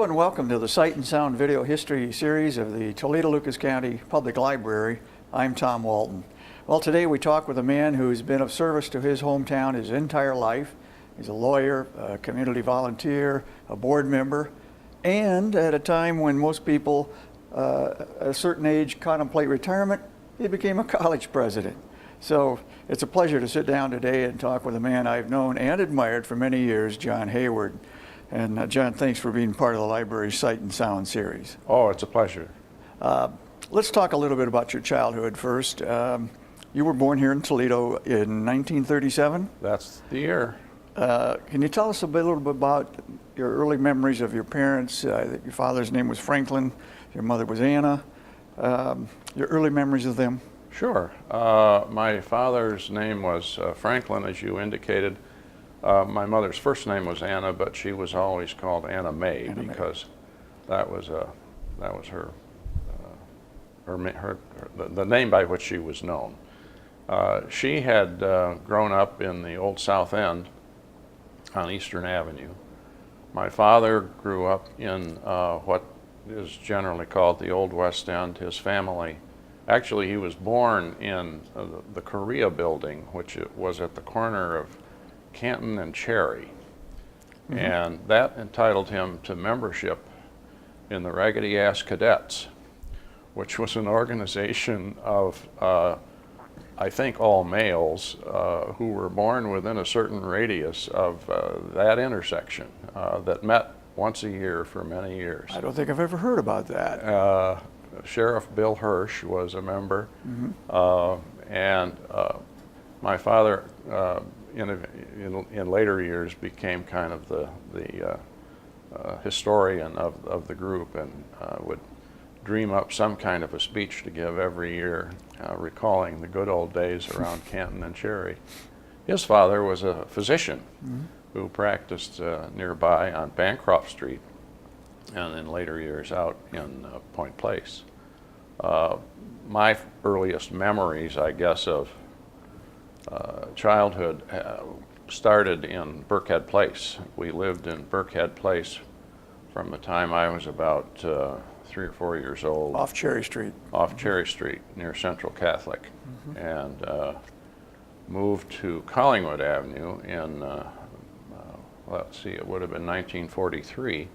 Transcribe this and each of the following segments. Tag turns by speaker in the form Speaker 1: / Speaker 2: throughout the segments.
Speaker 1: and welcome to the Sight and Sound Video History Series of the Toledo-Lucas County Public Library. I'm Tom Walton. Well, today we talk with a man who's been of service to his hometown his entire life. He's a lawyer, a community volunteer, a board member, and at a time when most people at a certain age contemplate retirement, he became a college president. So it's a pleasure to sit down today and talk with a man I've known and admired for many years, John Hayward. And John, thanks for being part of the library's Sight and Sound series.
Speaker 2: Oh, it's a pleasure.
Speaker 1: Let's talk a little bit about your childhood first. You were born here in Toledo in 1937.
Speaker 2: That's the year.
Speaker 1: Can you tell us a little bit about your early memories of your parents? Your father's name was Franklin, your mother was Anna. Your early memories of them?
Speaker 2: Sure. My father's name was Franklin, as you indicated. My mother's first name was Anna, but she was always called Anna May because that was her the name by which she was known. She had grown up in the old South End on Eastern Avenue. My father grew up in what is generally called the Old West End. His family, actually, he was born in the Korea building, which was at the corner of Canton and Cherry, and that entitled him to membership in the Raggedy Ass Cadets, which was an organization of, I think, all males who were born within a certain radius of that intersection that met once a year for many years.
Speaker 1: I don't think I've ever heard about that.
Speaker 2: Sheriff Bill Hirsch was a member, and my father in later years became kind of the historian of the group and would dream up some kind of a speech to give every year, recalling the good old days around Canton and Cherry. His father was a physician who practiced nearby on Bancroft Street and in later years out in Point Place. My earliest memories, I guess, of childhood started in Burkhead Place. We lived in Burkhead Place from the time I was about 3 or 4 years old.
Speaker 1: Off Cherry Street.
Speaker 2: Off Cherry Street near Central Catholic, and moved to Collingwood Avenue in, let's see, it would have been 1943,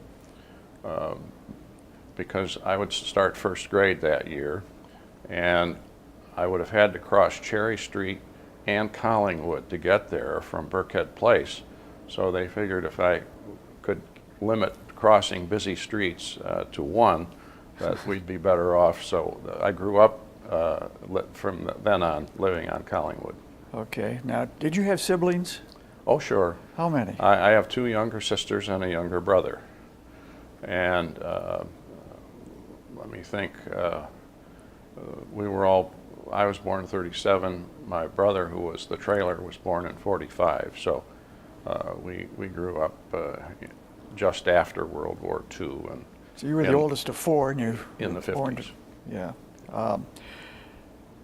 Speaker 2: because I would start first grade that year, and I would have had to cross Cherry Street and Collingwood to get there from Burkhead Place. So they figured if I could limit crossing busy streets to one, that we'd be better off. So I grew up from then on living on Collingwood.
Speaker 1: Okay. Now, did you have siblings?
Speaker 2: Oh, sure.
Speaker 1: How many?
Speaker 2: I have 2 younger sisters and a younger brother. And let me think, I was born in 37. My brother, who was the trailer, was born in 45. So we grew up just after World War II. And
Speaker 1: so you were the oldest of 4, and you
Speaker 2: in the 50s.
Speaker 1: Yeah.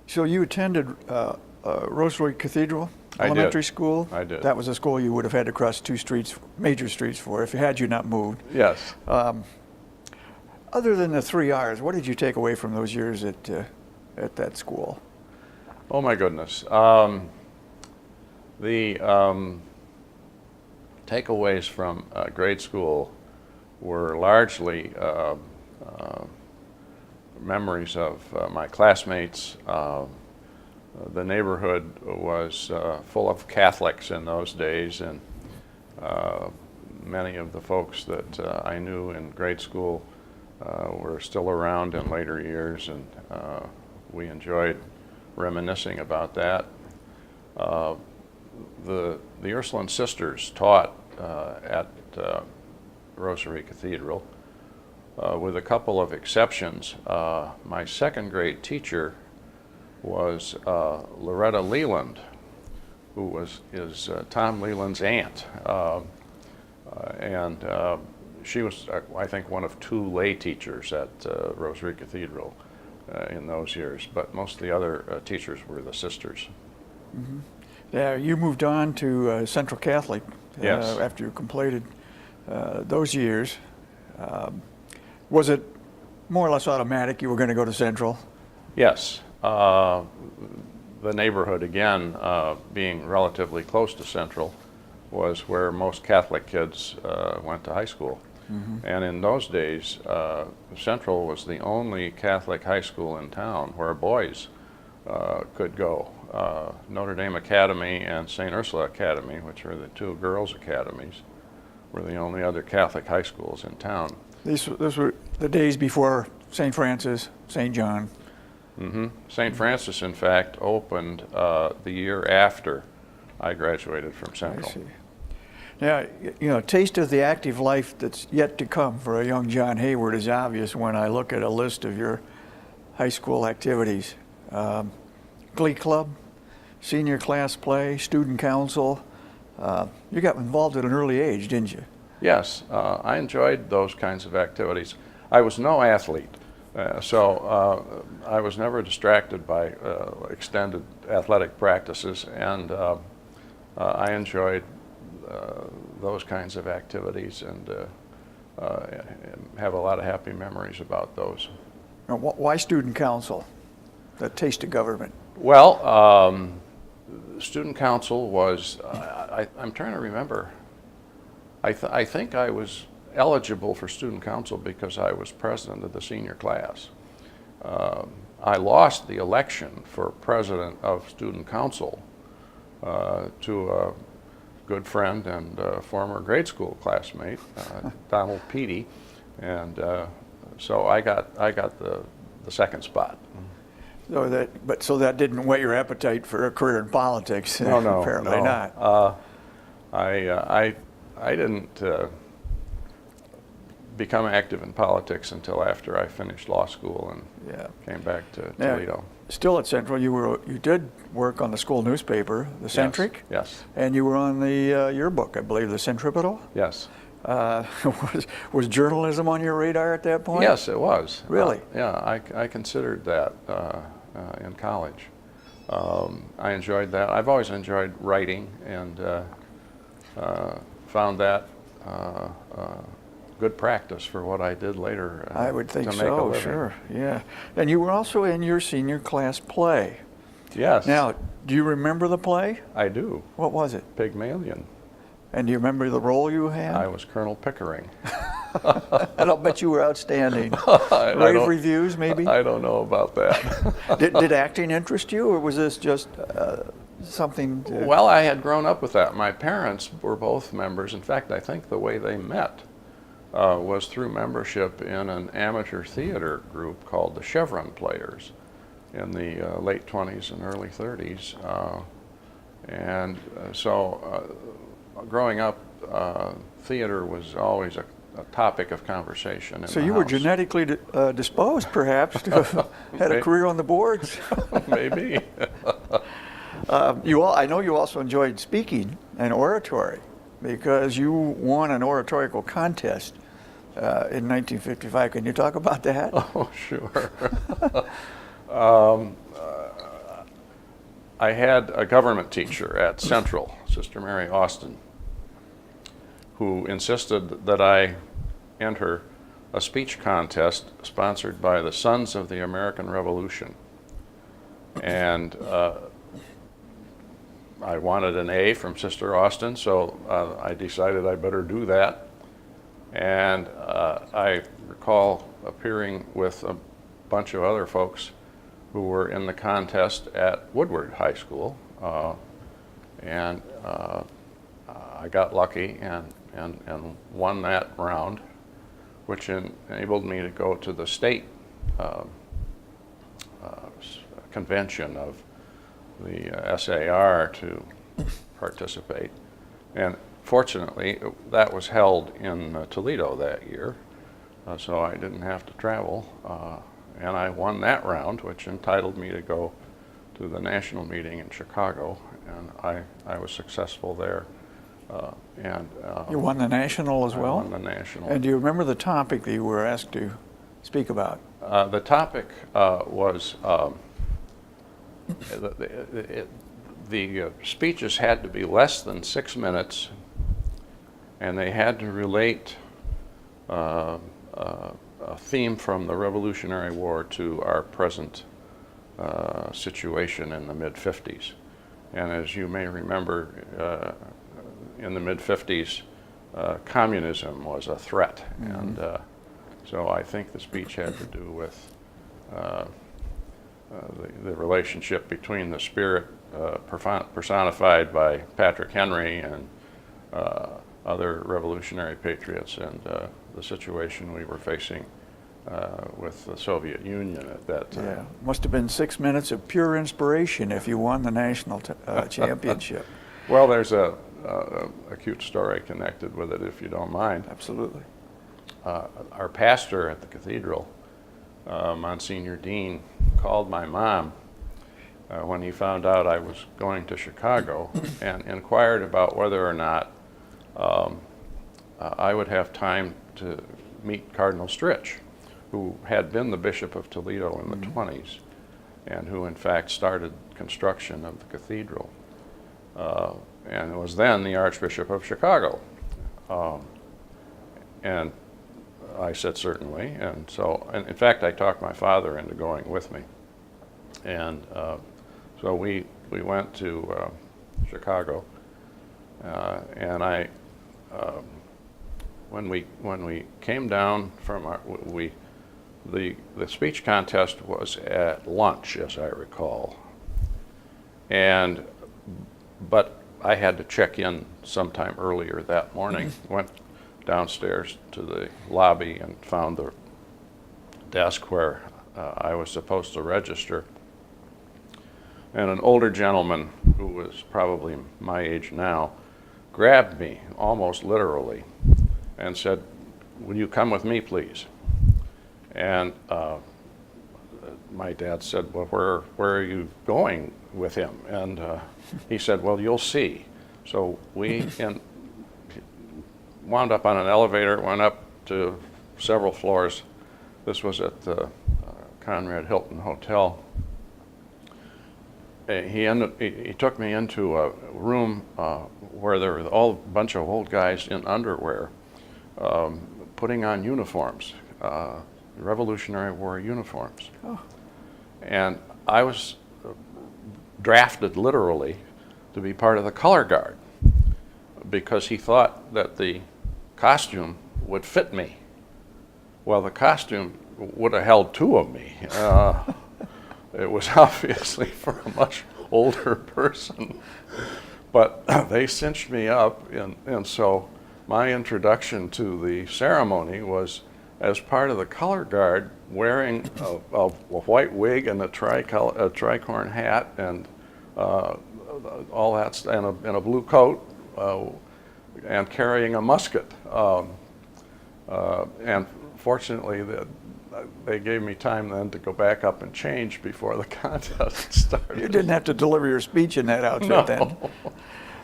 Speaker 1: So you attended Rosary Cathedral Elementary School?
Speaker 2: I did.
Speaker 1: That was a school you would have had to cross 2 streets, major streets for, if you not moved.
Speaker 2: Yes.
Speaker 1: Other than the 3 R's, what did you take away from those years at that school?
Speaker 2: Oh my goodness. The takeaways from grade school were largely memories of my classmates. The neighborhood was full of Catholics in those days, and many of the folks that I knew in grade school were still around in later years, and we enjoyed reminiscing about that. The Ursuline sisters taught at Rosary Cathedral, with a couple of exceptions. My second grade teacher was Loretta Leland, who is Tom Leland's aunt, and she was, I think, one of 2 lay teachers at Rosary Cathedral in those years, but most of the other teachers were the sisters.
Speaker 1: Yeah, you moved on to Central Catholic
Speaker 2: Yes.
Speaker 1: after you completed those years. Was it more or less automatic you were going to go to Central?
Speaker 2: Yes. The neighborhood, again, being relatively close to Central, was where most Catholic kids went to high school. And in those days, Central was the only Catholic high school in town where boys could go. Notre Dame Academy and St. Ursula Academy, which are the two girls' academies, were the only other Catholic high schools in town.
Speaker 1: These were the days before St. Francis, St. John.
Speaker 2: St. Francis, in fact, opened the year after I graduated from Central.
Speaker 1: I see. Now, you know, taste of the active life that's yet to come for a young John Hayward is obvious when I look at a list of your high school activities. Glee club, senior class play, student council. You got involved at an early age, didn't you?
Speaker 2: Yes, I enjoyed those kinds of activities. I was no athlete, so I was never distracted by extended athletic practices, and I enjoyed those kinds of activities and have a lot of happy memories about those.
Speaker 1: Now, why student council? That taste of government.
Speaker 2: Well, student council was, I'm trying to remember, I think I was eligible for student council because I was president of the senior class. I lost the election for president of student council to a good friend and former grade school classmate, Donald Peaty, and so I got the second spot.
Speaker 1: So that didn't whet your appetite for a career in politics.
Speaker 2: No,
Speaker 1: apparently
Speaker 2: no.
Speaker 1: not.
Speaker 2: I didn't become active in politics until after I finished law school and came back to Toledo.
Speaker 1: Still at Central, you did work on the school newspaper, the Centric.
Speaker 2: Yes.
Speaker 1: And you were on the yearbook, I believe, the Centripetal.
Speaker 2: Yes.
Speaker 1: Was journalism on your radar at that point?
Speaker 2: Yes, it was.
Speaker 1: Really?
Speaker 2: Yeah, I considered that in college. I enjoyed that. I've always enjoyed writing and found that good practice for what I did later.
Speaker 1: I would think
Speaker 2: to make a
Speaker 1: so,
Speaker 2: living.
Speaker 1: sure, yeah. And you were also in your senior class play.
Speaker 2: Yes.
Speaker 1: Now, do you remember the play?
Speaker 2: I do.
Speaker 1: What was it?
Speaker 2: Pygmalion.
Speaker 1: And do you remember the role you had?
Speaker 2: I was Colonel Pickering.
Speaker 1: I'll bet you were outstanding. Rave reviews, maybe?
Speaker 2: I don't know about that.
Speaker 1: Did acting interest you, or was this just something?
Speaker 2: Well, I had grown up with that. My parents were both members. In fact, I think the way they met was through membership in an amateur theater group called the Chevron Players in the late 20s and early 30s. So growing up, theater was always a topic of conversation in
Speaker 1: So
Speaker 2: the
Speaker 1: you were
Speaker 2: house.
Speaker 1: genetically disposed, perhaps, to have had a career on the boards.
Speaker 2: Maybe.
Speaker 1: I know you also enjoyed speaking and oratory, because you won an oratorical contest in 1955. Can you talk about that?
Speaker 2: Oh, sure. I had a government teacher at Central, Sister Mary Austin, who insisted that I enter a speech contest sponsored by the Sons of the American Revolution. And I wanted an A from Sister Austin, so I decided I better do that. And I recall appearing with a bunch of other folks who were in the contest at Woodward High School. And I got lucky and won that round, which enabled me to go to the state convention of the SAR to participate. And fortunately, that was held in Toledo that year, so I didn't have to travel. And I won that round, which entitled me to go to the national meeting in Chicago, and I was successful there.
Speaker 1: You won the national as well?
Speaker 2: I won the national.
Speaker 1: And do you remember the topic that you were asked to speak about?
Speaker 2: The topic was the speeches had to be less than 6 minutes, and they had to relate a theme from the Revolutionary War to our present situation in the mid-50s. And as you may remember, in the mid-50s, communism was a threat. And so I think the speech had to do with the relationship between the spirit personified by Patrick Henry and other revolutionary patriots and the situation we were facing with the Soviet Union at that time.
Speaker 1: Yeah, must have been 6 minutes of pure inspiration if you won the national championship.
Speaker 2: Well, there's a cute story connected with it, if you don't mind.
Speaker 1: Absolutely.
Speaker 2: Our pastor at the cathedral, Monsignor Dean, called my mom when he found out I was going to Chicago and inquired about whether or not I would have time to meet Cardinal Stritch, who had been the Bishop of Toledo in the 20s and who in fact started construction of the cathedral and was then the Archbishop of Chicago. And I said certainly, and so, and in fact, I talked my father into going with me. And so we went to Chicago, and when we came down from the speech contest was at lunch, as I recall, but I had to check in sometime earlier that morning. Went downstairs to the lobby and found the desk where I was supposed to register. And an older gentleman who was probably my age now grabbed me almost literally and said, "Will you come with me, please?" And my dad said, "Well, where are you going with him?" And he said, "Well, you'll see." So we wound up on an elevator, went up to several floors. This was at the Conrad Hilton Hotel. He took me into a room where there were a bunch of old guys in underwear putting on uniforms, Revolutionary War uniforms. Oh. And I was drafted literally to be part of the color guard because he thought that the costume would fit me. Well, the costume would have held two of me. It was obviously for a much older person, but they cinched me up, and so my introduction to the ceremony was as part of the color guard, wearing a white wig and a tricorn hat and all that, and a blue coat, and carrying a musket. And fortunately, they gave me time then to go back up and change before the contest started.
Speaker 1: You didn't have to deliver your speech in that outfit then.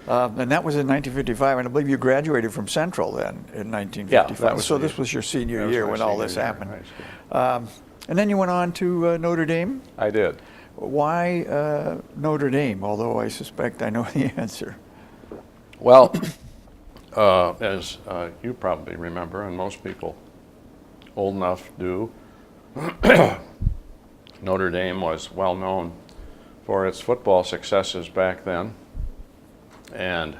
Speaker 1: And that was in 1955, and I believe you graduated from Central then in 1955.
Speaker 2: Yeah,
Speaker 1: so this was your senior year when all this happened. And then you went on to Notre Dame?
Speaker 2: I did.
Speaker 1: Why Notre Dame, although I suspect I know the answer?
Speaker 2: Well, as you probably remember, and most people old enough do, Notre Dame was well known for its football successes back then, and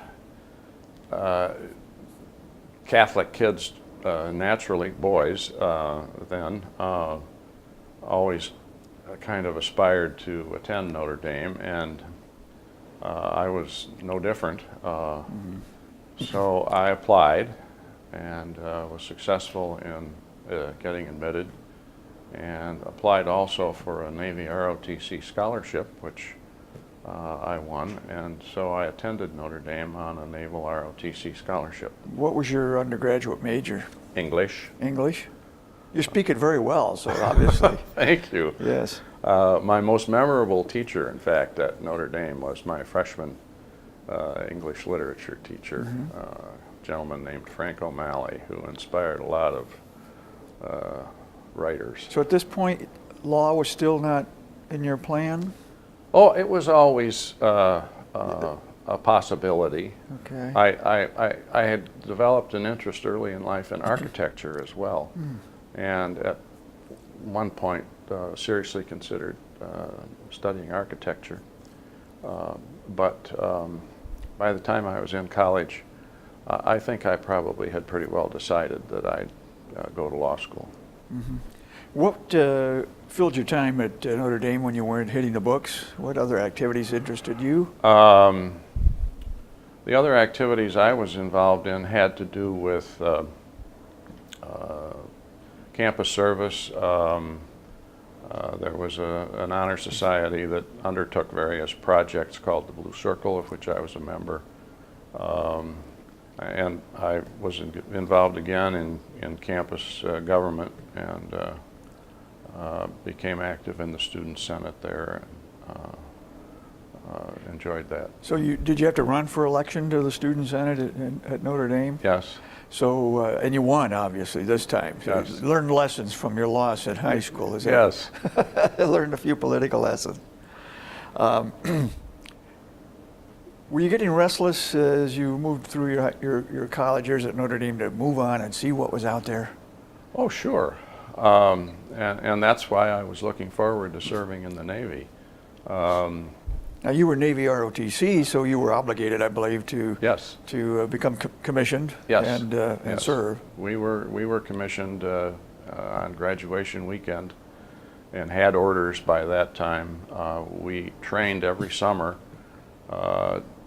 Speaker 2: Catholic kids, naturally boys then, always kind of aspired to attend Notre Dame, and I was no different. So I applied and was successful in getting admitted, and applied also for a Navy ROTC scholarship, which I won, and so I attended Notre Dame on a Naval ROTC scholarship.
Speaker 1: What was your undergraduate major?
Speaker 2: English.
Speaker 1: English? You speak it very well, so obviously.
Speaker 2: Thank you.
Speaker 1: Yes.
Speaker 2: My most memorable teacher, in fact, at Notre Dame was my freshman English literature teacher, a gentleman named Frank O'Malley, who inspired a lot of writers.
Speaker 1: So at this point, law was still not in your plan?
Speaker 2: Oh, it was always a possibility.
Speaker 1: Okay.
Speaker 2: I had developed an interest early in life in architecture as well, and at one point seriously considered studying architecture. But by the time I was in college, I think I probably had pretty well decided that I'd go to law school.
Speaker 1: What filled your time at Notre Dame when you weren't hitting the books? What other activities interested you?
Speaker 2: The other activities I was involved in had to do with campus service. There was an honor society that undertook various projects called the Blue Circle, of which I was a member. And I was involved again in campus government, and became active in the student senate there, and enjoyed that.
Speaker 1: So did you have to run for election to the student senate at Notre Dame?
Speaker 2: Yes.
Speaker 1: So, and you won, obviously, this time. So
Speaker 2: Yes.
Speaker 1: you learned lessons from your loss at high school, is that?
Speaker 2: Yes.
Speaker 1: I learned a few political lessons. Were you getting restless as you moved through your college years at Notre Dame to move on and see what was out there?
Speaker 2: Oh, sure. And that's why I was looking forward to serving in the Navy.
Speaker 1: Now, you were Navy ROTC, so you were obligated, I believe, to
Speaker 2: Yes.
Speaker 1: to become commissioned
Speaker 2: Yes.
Speaker 1: and
Speaker 2: Yes.
Speaker 1: serve.
Speaker 2: We were commissioned on graduation weekend, and had orders by that time. We trained every summer,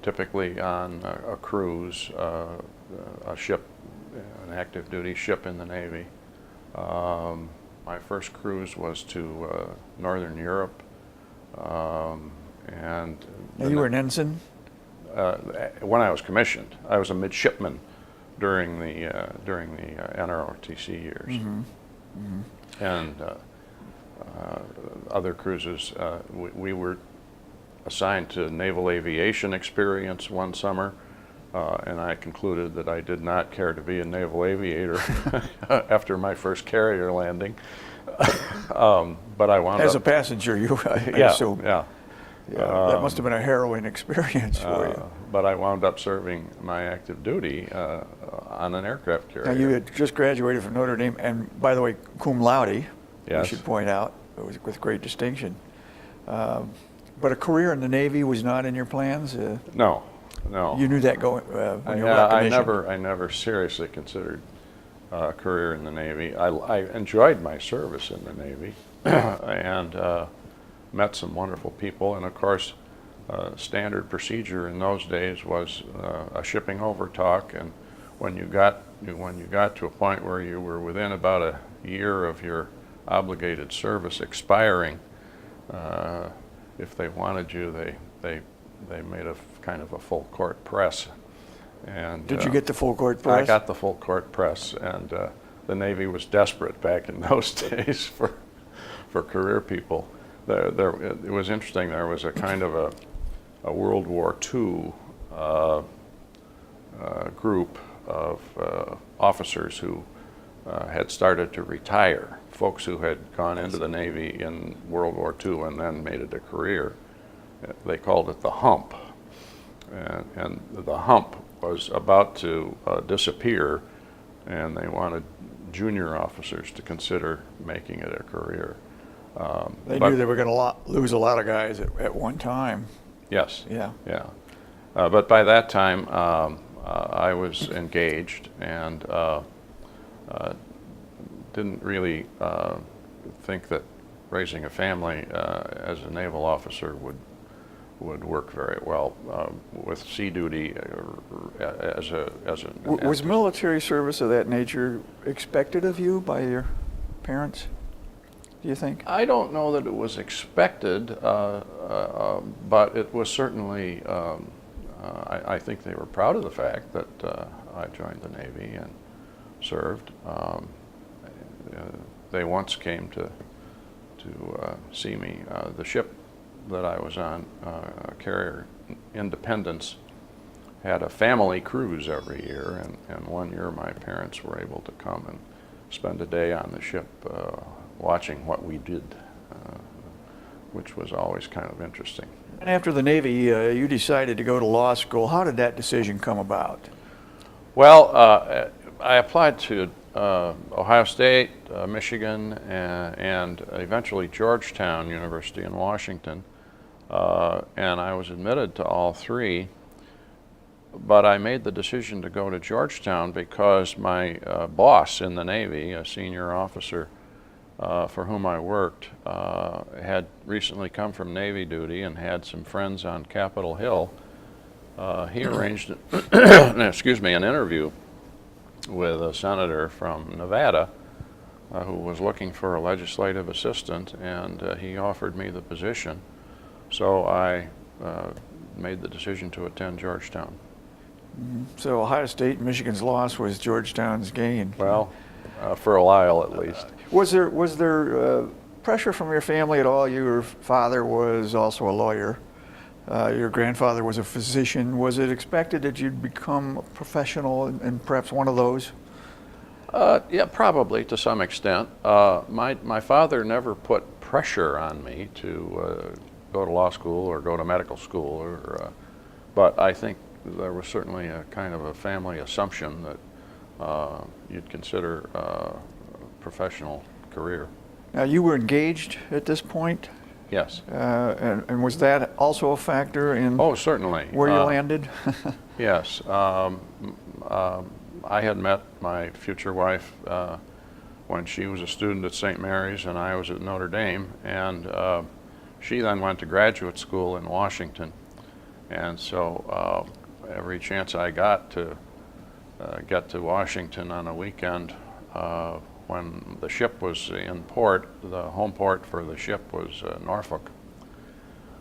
Speaker 2: typically on a cruise, a ship, an active duty ship in the Navy. My first cruise was to Northern Europe, and
Speaker 1: Now, you were an ensign?
Speaker 2: when I was commissioned, I was a midshipman during the NROTC years. And other cruises, we were assigned to naval aviation experience one summer, and I concluded that I did not care to be a naval aviator after my first carrier landing. But I wound
Speaker 1: As
Speaker 2: up
Speaker 1: a passenger, I
Speaker 2: yeah,
Speaker 1: assume.
Speaker 2: yeah.
Speaker 1: Yeah, that must have been a harrowing experience for you.
Speaker 2: But I wound up serving my active duty on an aircraft carrier.
Speaker 1: Now, you had just graduated from Notre Dame, and by the way, cum laude, we
Speaker 2: Yes.
Speaker 1: should point out, with great distinction. But a career in the Navy was not in your plans?
Speaker 2: No, no.
Speaker 1: You knew that when you got commissioned?
Speaker 2: I never seriously considered a career in the Navy. I enjoyed my service in the Navy, and met some wonderful people. And of course, standard procedure in those days was a shipping over talk. And when you got to a point where you were within about a year of your obligated service expiring, if they wanted you, they made a kind of a full court press. And
Speaker 1: Did you get the full court press?
Speaker 2: I got the full court press, and the Navy was desperate back in those days for career people. It was interesting. There was a kind of a World War II group of officers who had started to retire, folks who had gone into the Navy in World War II and then made it a career. They called it the hump. And the hump was about to disappear, and they wanted junior officers to consider making it a career.
Speaker 1: They knew they were going to lose a lot of guys at one time.
Speaker 2: Yes.
Speaker 1: Yeah.
Speaker 2: Yeah. But by that time, I was engaged, and didn't really think that raising a family as a naval officer would work very well with sea duty as an
Speaker 1: Was military service of that nature expected of you by your parents, do you think?
Speaker 2: I don't know that it was expected, but it was certainly, I think they were proud of the fact that I joined the Navy and served. They once came to see me. The ship that I was on, carrier Independence, had a family cruise every year, and one year my parents were able to come and spend a day on the ship watching what we did, which was always kind of interesting.
Speaker 1: After the Navy, you decided to go to law school. How did that decision come about?
Speaker 2: Well, I applied to Ohio State, Michigan, and eventually Georgetown University in Washington, and I was admitted to all three. But I made the decision to go to Georgetown because my boss in the Navy, a senior officer for whom I worked, had recently come from Navy duty and had some friends on Capitol Hill. He arranged, excuse me, an interview with a senator from Nevada who was looking for a legislative assistant, and he offered me the position. So I made the decision to attend Georgetown.
Speaker 1: So Ohio State, Michigan's loss was Georgetown's gain.
Speaker 2: Well, for a while at least.
Speaker 1: Was there pressure from your family at all? Your father was also a lawyer. Your grandfather was a physician. Was it expected that you'd become a professional and perhaps one of those?
Speaker 2: Yeah, probably to some extent. My father never put pressure on me to go to law school or go to medical school, but I think there was certainly a kind of a family assumption that you'd consider a professional career.
Speaker 1: Now, you were engaged at this point?
Speaker 2: Yes.
Speaker 1: And was that also a factor in
Speaker 2: certainly.
Speaker 1: where you landed?
Speaker 2: Yes. I had met my future wife when she was a student at St. Mary's and I was at Notre Dame, and she then went to graduate school in Washington. And so every chance I got to get to Washington on a weekend, when the ship was in port, the home port for the ship was Norfolk,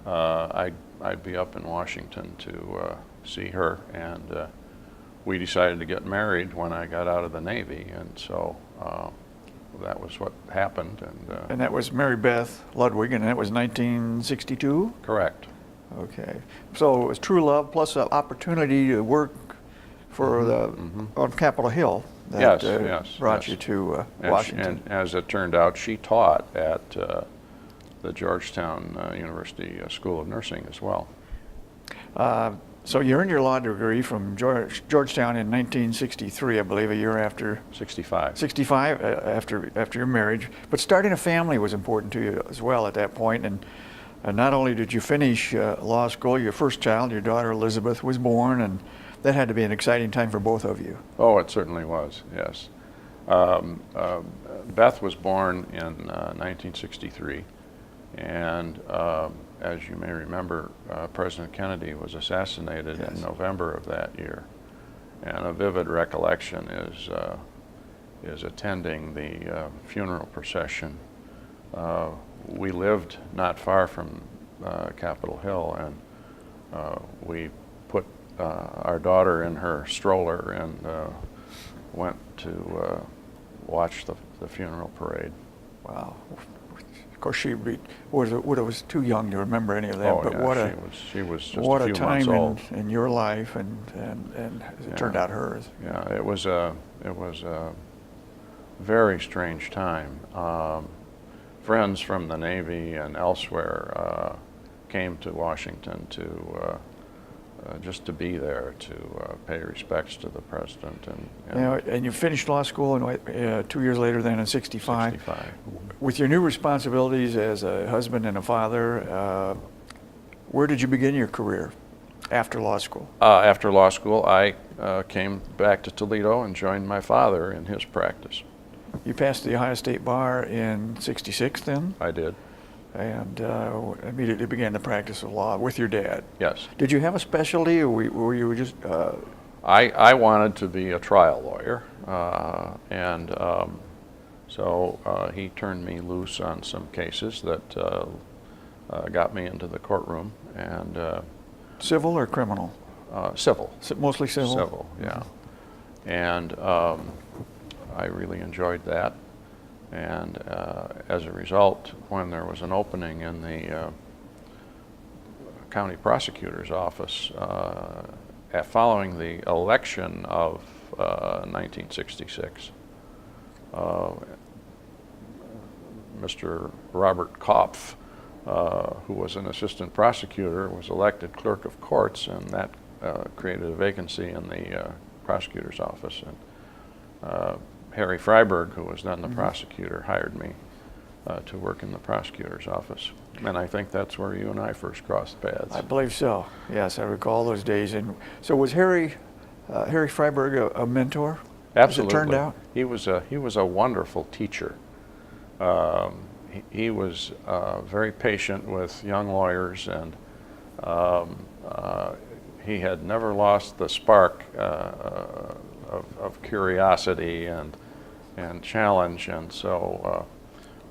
Speaker 2: I'd be up in Washington to see her, and we decided to get married when I got out of the Navy, and so that was what happened.
Speaker 1: And that was Mary Beth Ludwig, and that was 1962?
Speaker 2: Correct.
Speaker 1: Okay. So it was true love plus an opportunity to work for on Capitol Hill that brought you to Washington.
Speaker 2: And as it turned out, she taught at the Georgetown University School of Nursing as well.
Speaker 1: So you earned your law degree from Georgetown in 1963, I believe, a year after.
Speaker 2: 65.
Speaker 1: 65 after your marriage. But starting a family was important to you as well at that point. And not only did you finish law school, your first child, your daughter Elizabeth, was born, and that had to be an exciting time for both of you.
Speaker 2: Oh, it certainly was, yes. Beth was born in 1963, and as you may remember, President Kennedy was assassinated in November of that year. And a vivid recollection is attending the funeral procession. We lived not far from Capitol Hill, and we put our daughter in her stroller and went to watch the funeral parade.
Speaker 1: Wow. Of course, she was too young to remember any of that.
Speaker 2: Oh,
Speaker 1: but
Speaker 2: yeah, she was just
Speaker 1: what
Speaker 2: a few months
Speaker 1: time
Speaker 2: old.
Speaker 1: in your life, and as it turned out hers.
Speaker 2: Yeah, it was a very strange time. Friends from the Navy and elsewhere came to Washington to just to be there, to pay respects to the president.
Speaker 1: And you finished law school 2 years later, then in 65.
Speaker 2: 65.
Speaker 1: With your new responsibilities as a husband and a father, where did you begin your career after law school?
Speaker 2: After law school, I came back to Toledo and joined my father in his practice.
Speaker 1: You passed the Ohio State Bar in 66 then?
Speaker 2: I did.
Speaker 1: And immediately began the practice of law with your dad.
Speaker 2: Yes.
Speaker 1: Did you have a specialty, or were you just...
Speaker 2: I wanted to be a trial lawyer, so he turned me loose on some cases that got me into the courtroom. And
Speaker 1: civil or criminal?
Speaker 2: Civil.
Speaker 1: Mostly civil?
Speaker 2: Civil, yeah. And I really enjoyed that. And as a result, when there was an opening in the county prosecutor's office following the election of 1966, Mr. Robert Kopf who was an assistant prosecutor, was elected clerk of courts, and that created a vacancy in the prosecutor's office. And Harry Freiberg, who was then the prosecutor, hired me to work in the prosecutor's office. And I think that's where you and I first crossed paths.
Speaker 1: I believe so. Yes, I recall those days. And so was Harry Freiberg a mentor?
Speaker 2: Absolutely.
Speaker 1: As it turned out?
Speaker 2: He was a wonderful teacher. He was very patient with young lawyers, and he had never lost the spark of curiosity and challenge. And so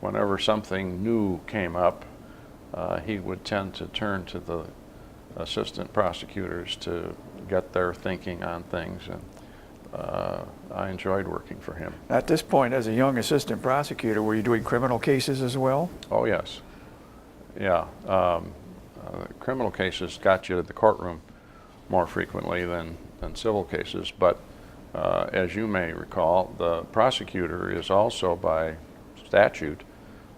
Speaker 2: whenever something new came up, he would tend to turn to the assistant prosecutors to get their thinking on things. And I enjoyed working for him.
Speaker 1: At this point, as a young assistant prosecutor, were you doing criminal cases as well?
Speaker 2: Oh, yes. Yeah. Criminal cases got you to the courtroom more frequently than civil cases, but as you may recall, the prosecutor is also by statute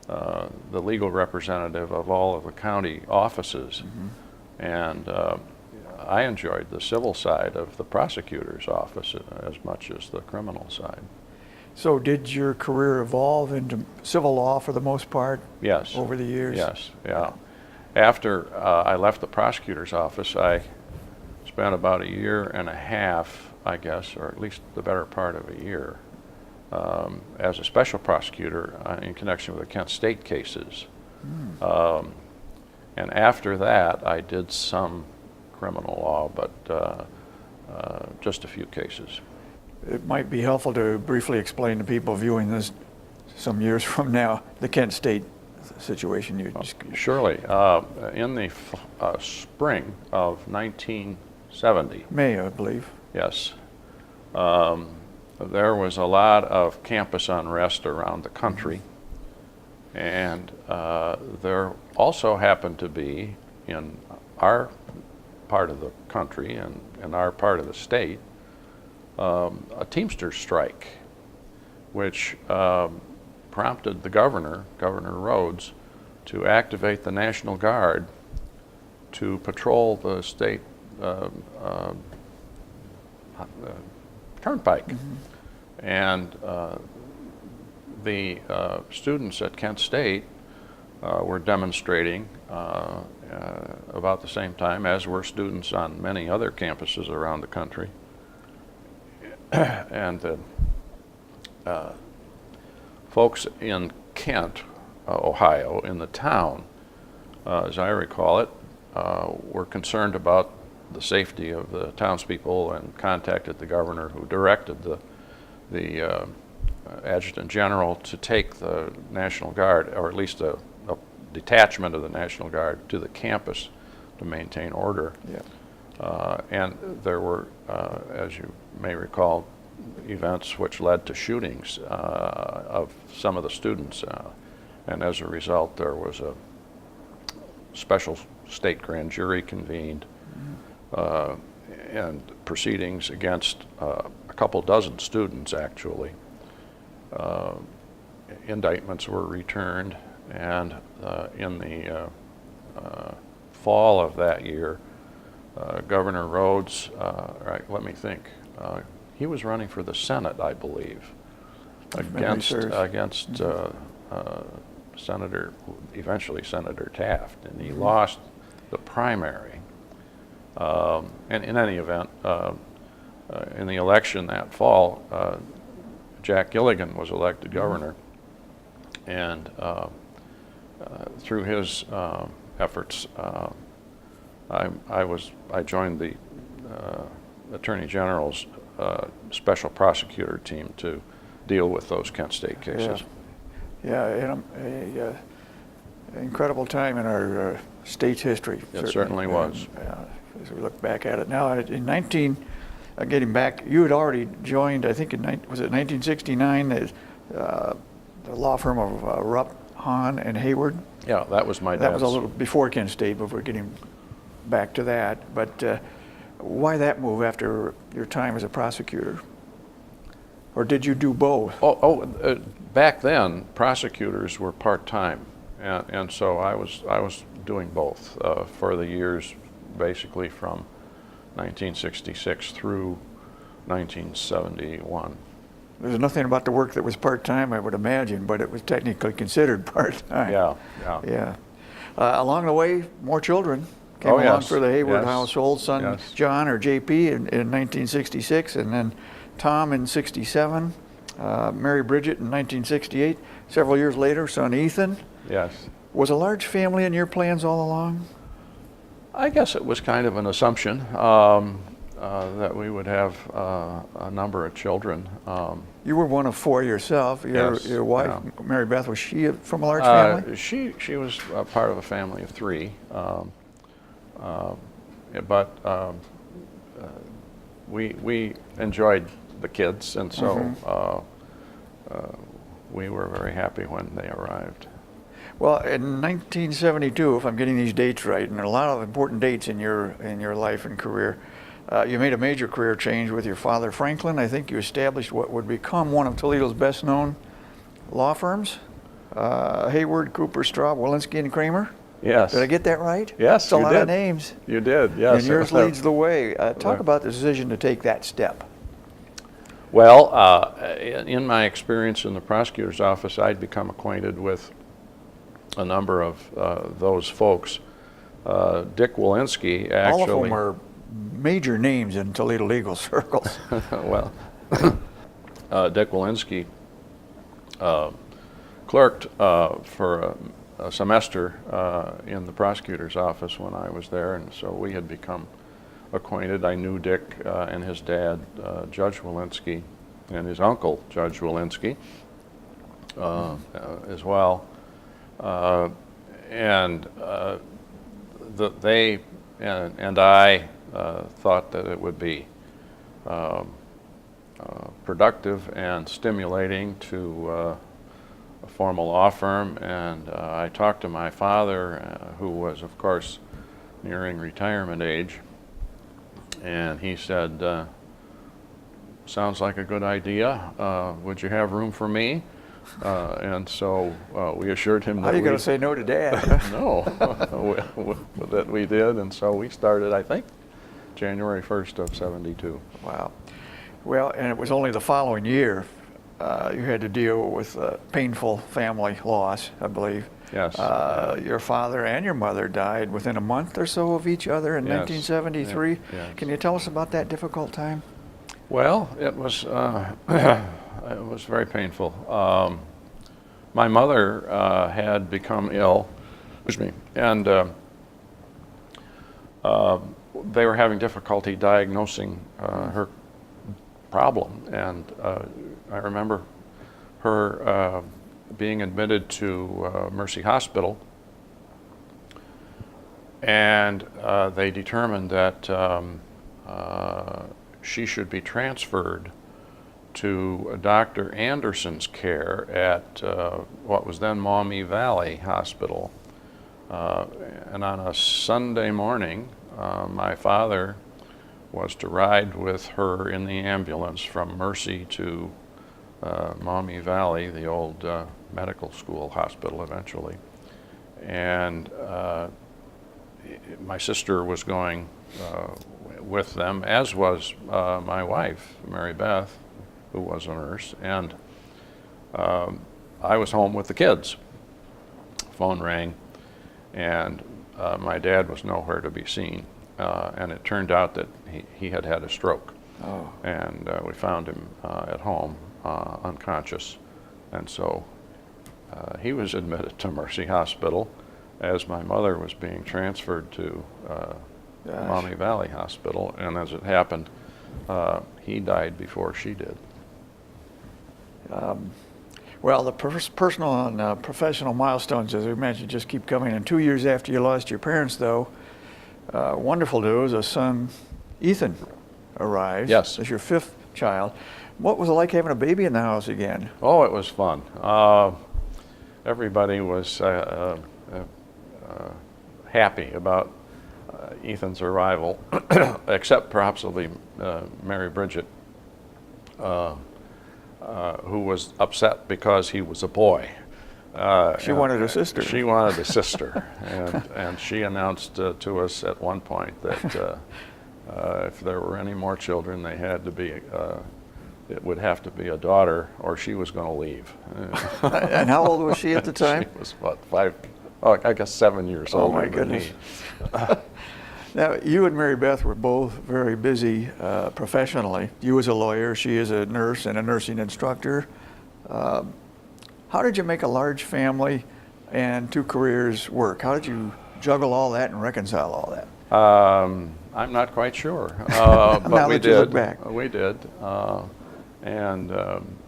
Speaker 2: the legal representative of all of the county offices. And I enjoyed the civil side of the prosecutor's office as much as the criminal side.
Speaker 1: So did your career evolve into civil law for the most part?
Speaker 2: Yes.
Speaker 1: Over the years?
Speaker 2: Yes, yeah. After I left the prosecutor's office, I spent about a year and a half, I guess, or at least the better part of a year, as a special prosecutor in connection with the Kent State cases. And after that, I did some criminal law, but just a few cases.
Speaker 1: It might be helpful to briefly explain to people viewing this some years from now, the Kent State situation. You just...
Speaker 2: Surely. In the spring of 1970.
Speaker 1: May, I believe.
Speaker 2: Yes. There was a lot of campus unrest around the country, and there also happened to be in our part of the country and in our part of the state a Teamsters strike, which prompted the Governor Rhodes, to activate the National Guard to patrol the state turnpike. And the students at Kent State were demonstrating about the same time, as were students on many other campuses around the country. And the folks in Kent, Ohio, in the town, as I recall it, were concerned about the safety of the townspeople and contacted the governor, who directed the adjutant general to take the National Guard, or at least a detachment of the National Guard, to the campus to maintain order.
Speaker 1: Yeah.
Speaker 2: And there were, as you may recall, events which led to shootings of some of the students. And as a result, there was a special state grand jury convened and proceedings against a couple dozen students, actually. Indictments were returned, and in the fall of that year, Governor Rhodes, let me think, he was running for the Senate, I believe, against eventually Senator Taft, and he lost the primary. And in any event, in the election that fall, Jack Gilligan was elected governor, and through his efforts, I joined the Attorney General's special prosecutor team to deal with those Kent State cases.
Speaker 1: Yeah, incredible time in our state's history.
Speaker 2: It certainly was.
Speaker 1: As we look back at it now, getting back, you had already joined, I think, was it 1969, the law firm of Rupp, Hahn, and Hayward?
Speaker 2: Yeah, that was my dad's.
Speaker 1: That was a little before Kent State, but we're getting back to that. But why that move after your time as a prosecutor? Or did you do both?
Speaker 2: Back then, prosecutors were part-time And so I was doing both for the years basically from 1966 through 1971.
Speaker 1: There's nothing about the work that was part-time, I would imagine, but it was technically considered part-time.
Speaker 2: Yeah.
Speaker 1: Yeah. Along the way, more children came
Speaker 2: Oh,
Speaker 1: along
Speaker 2: yes.
Speaker 1: for the Hayward
Speaker 2: Yes.
Speaker 1: household. Son
Speaker 2: Yes.
Speaker 1: John, or JP, in 1966, and then Tom in 67, Mary Bridget in 1968. Several years later, son Ethan.
Speaker 2: Yes.
Speaker 1: Was a large family in your plans all along?
Speaker 2: I guess it was kind of an assumption that we would have a number of children.
Speaker 1: You were one of four yourself.
Speaker 2: Yes,
Speaker 1: Your wife,
Speaker 2: yeah.
Speaker 1: Mary Beth, was she from a large family?
Speaker 2: She was part of a family of three, but we enjoyed the kids, and so we were very happy when they arrived.
Speaker 1: Well, in 1972, if I'm getting these dates right, and there are a lot of important dates in your life and career, you made a major career change with your father, Franklin. I think you established what would become one of Toledo's best-known law firms, Hayward, Cooper, Straub, Walensky, and Kramer.
Speaker 2: Yes.
Speaker 1: Did I get that right?
Speaker 2: Yes,
Speaker 1: It's a
Speaker 2: you
Speaker 1: lot
Speaker 2: did.
Speaker 1: of names.
Speaker 2: You did, yes.
Speaker 1: And yours leads the way. Talk about the decision to take that step.
Speaker 2: Well, in my experience in the prosecutor's office, I'd become acquainted with a number of those folks. Dick Walensky, actually.
Speaker 1: All of them are major names in Toledo legal circles.
Speaker 2: Well, Dick Walensky clerked for a semester in the prosecutor's office when I was there, and so we had become acquainted. I knew Dick and his dad, Judge Walensky, and his uncle, Judge Walensky, as well. They and I thought that it would be productive and stimulating to form a law firm, and I talked to my father, who was, of course, nearing retirement age, and he said, sounds like a good idea. Would you have room for me? And so we assured him that
Speaker 1: How are you going to say no to Dad?
Speaker 2: No, that we did, and so we started, I think, January 1st of 72.
Speaker 1: Wow. Well, and it was only the following year you had to deal with painful family loss, I believe.
Speaker 2: Yes.
Speaker 1: Your father and your mother died within a month or so of each other in
Speaker 2: Yes.
Speaker 1: 1973.
Speaker 2: Yes.
Speaker 1: Can you tell us about that difficult time?
Speaker 2: Well, it was it was very painful. My mother had become ill, excuse me, and they were having difficulty diagnosing her problem, and I remember her being admitted to Mercy Hospital, and they determined that she should be transferred to Dr. Anderson's care at what was then Maumee Valley Hospital. And on a Sunday morning, my father was to ride with her in the ambulance from Mercy to Maumee Valley, the old medical school hospital eventually. And my sister was going with them, as was my wife, Mary Beth, who was a nurse, and I was home with the kids. Phone rang, and my dad was nowhere to be seen, and it turned out that he had had a stroke.
Speaker 1: Oh.
Speaker 2: And we found him at home, unconscious, and so he was admitted to Mercy Hospital as my mother was being transferred to Maumee Valley Hospital, and as it happened, he died before she did.
Speaker 1: Well, the personal and professional milestones, as we mentioned, just keep coming. And 2 years after you lost your parents, though, wonderful news, a son, Ethan, arrives.
Speaker 2: Yes.
Speaker 1: As your fifth child. What was it like having a baby in the house again?
Speaker 2: Oh, it was fun. Everybody was happy about Ethan's arrival, except perhaps Mary Bridget, who was upset because he was a boy.
Speaker 1: She wanted a sister.
Speaker 2: She wanted a sister, and she announced to us at one point that if there were any more children, they had to be. It would have to be a daughter, or she was going to leave.
Speaker 1: And how old was she at the time?
Speaker 2: She was about 5. Oh, I guess 7 years older.
Speaker 1: Oh my goodness. Now, you and Mary Beth were both very busy professionally. You as a lawyer, she as a nurse and a nursing instructor. How did you make a large family and 2 careers work? How did you juggle all that and reconcile all that?
Speaker 2: I'm not quite sure, but
Speaker 1: now
Speaker 2: we
Speaker 1: that you
Speaker 2: did.
Speaker 1: look back.
Speaker 2: We did, and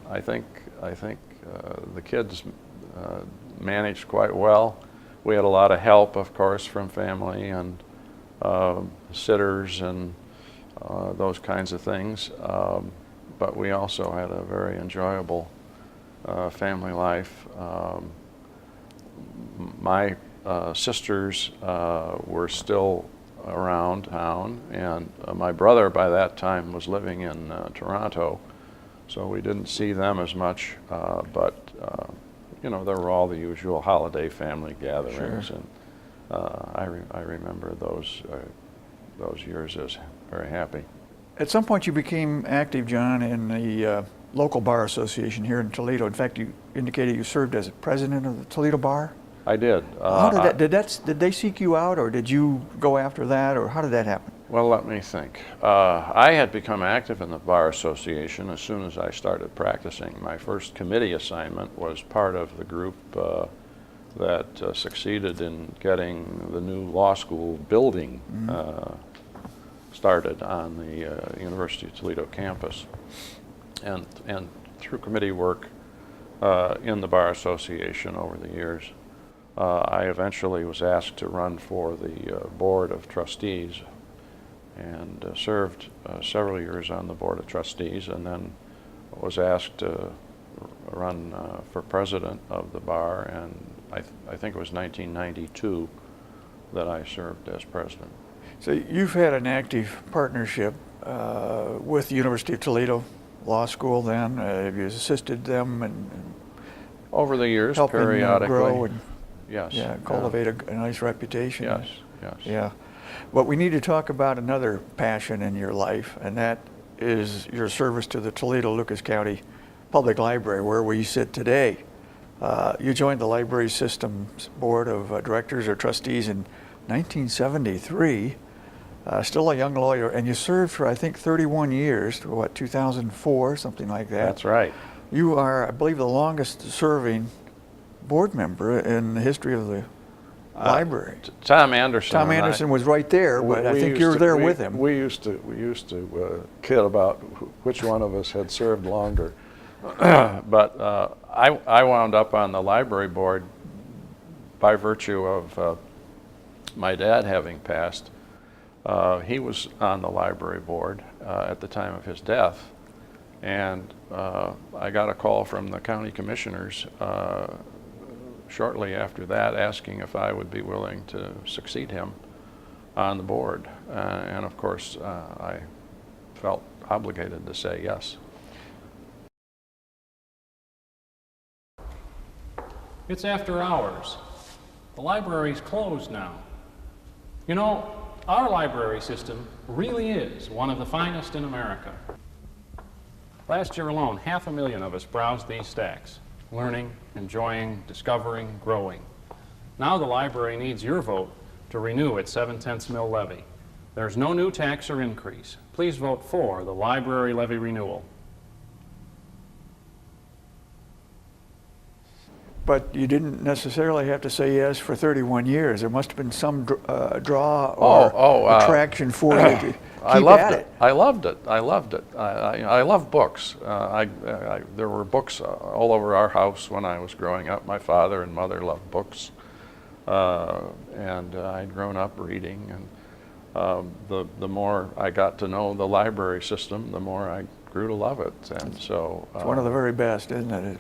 Speaker 2: I think the kids managed quite well. We had a lot of help, of course, from family and sitters and those kinds of things. But we also had a very enjoyable family life. My sisters were still around town, and my brother by that time was living in Toronto, so we didn't see them as much, but you know, there were all the usual holiday family gatherings. Sure. And I remember those years as very happy.
Speaker 1: At some point you became active, John, in the local bar association here in Toledo. In fact, you indicated you served as president of the Toledo Bar.
Speaker 2: I did.
Speaker 1: How did that, did they seek you out, or did you go after that, or how did that happen?
Speaker 2: Well, let me think. I had become active in the Bar Association as soon as I started practicing. My first committee assignment was part of the group that succeeded in getting the new law school building started on the University of Toledo campus. And through committee work in the Bar Association over the years, I eventually was asked to run for the Board of Trustees, and served several years on the Board of Trustees, and then was asked to run for president of the bar, and I think it was 1992 that I served as president.
Speaker 1: So you've had an active partnership with the University of Toledo Law School then. Have you assisted them and
Speaker 2: over the years,
Speaker 1: helping
Speaker 2: periodically.
Speaker 1: Grow and
Speaker 2: yes.
Speaker 1: cultivate a nice reputation?
Speaker 2: Yes, yes.
Speaker 1: Yeah. But we need to talk about another passion in your life, and that is your service to the Toledo Lucas County Public Library, where we sit today. You joined the Library Systems Board of Directors or Trustees in 1973, still a young lawyer, and you served for, I think, 31 years, to what, 2004, something like that.
Speaker 2: That's right.
Speaker 1: You are, I believe, the longest serving board member in the history of the library.
Speaker 2: Tom Anderson.
Speaker 1: Tom Anderson was right there, but I think you were there with him.
Speaker 2: We used to kid about which one of us had served longer. But I wound up on the library board by virtue of my dad having passed. He was on the library board at the time of his death, and I got a call from the county commissioners shortly after that, asking if I would be willing to succeed him on the board. And of course, I felt obligated to say yes.
Speaker 3: It's after hours. The library's closed now. You know, our library system really is one of the finest in America. Last year alone, 500,000 of us browsed these stacks, learning, enjoying, discovering, growing. Now the library needs your vote to renew its 7/10 mil levy. There's no new tax or increase. Please vote for the library levy renewal.
Speaker 1: But you didn't necessarily have to say yes for 31 years. There must have been some draw or attraction for you to keep at it.
Speaker 2: I loved it. I loved it. I love books. There were books all over our house when I was growing up. My father and mother loved books, and I'd grown up reading. And the more I got to know the library system, the more I grew to love it. And so
Speaker 1: it's one of the very best, isn't it?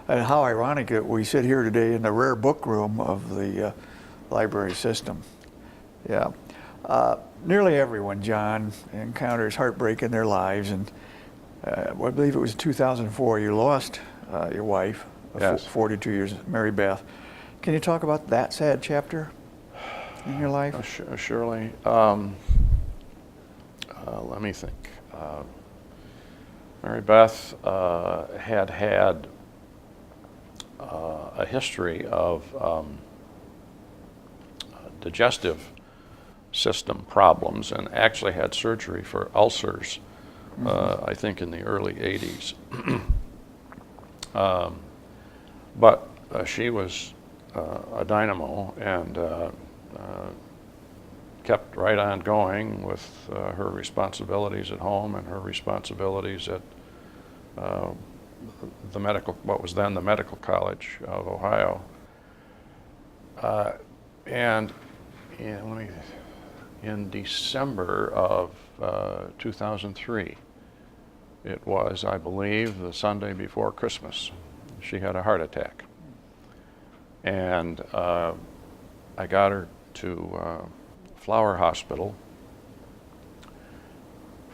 Speaker 1: And how ironic that we sit here today in the rare book room of the library system. Yeah. Nearly everyone, John, encounters heartbreak in their lives, and I believe it was 2004 you lost your wife,
Speaker 2: Yes.
Speaker 1: 42 years, Mary Beth. Can you talk about that sad chapter in your life?
Speaker 2: Surely. Let me think. Mary Beth had a history of digestive system problems and actually had surgery for ulcers, I think in the early 80s. But she was a dynamo and kept right on going with her responsibilities at home and her responsibilities at what was then the Medical College of Ohio. And in December of 2003, it was, I believe, the Sunday before Christmas, she had a heart attack. And I got her to Flower Hospital,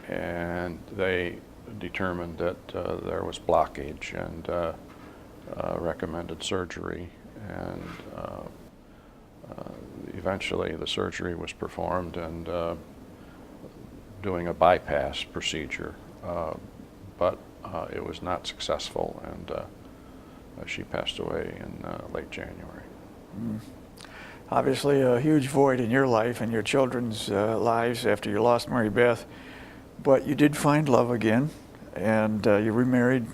Speaker 2: and they determined that there was blockage and recommended surgery, and eventually the surgery was performed and doing a bypass procedure, but it was not successful, and she passed away in late January.
Speaker 1: Obviously a huge void in your life and your children's lives after you lost Mary Beth, but you did find love again, and you remarried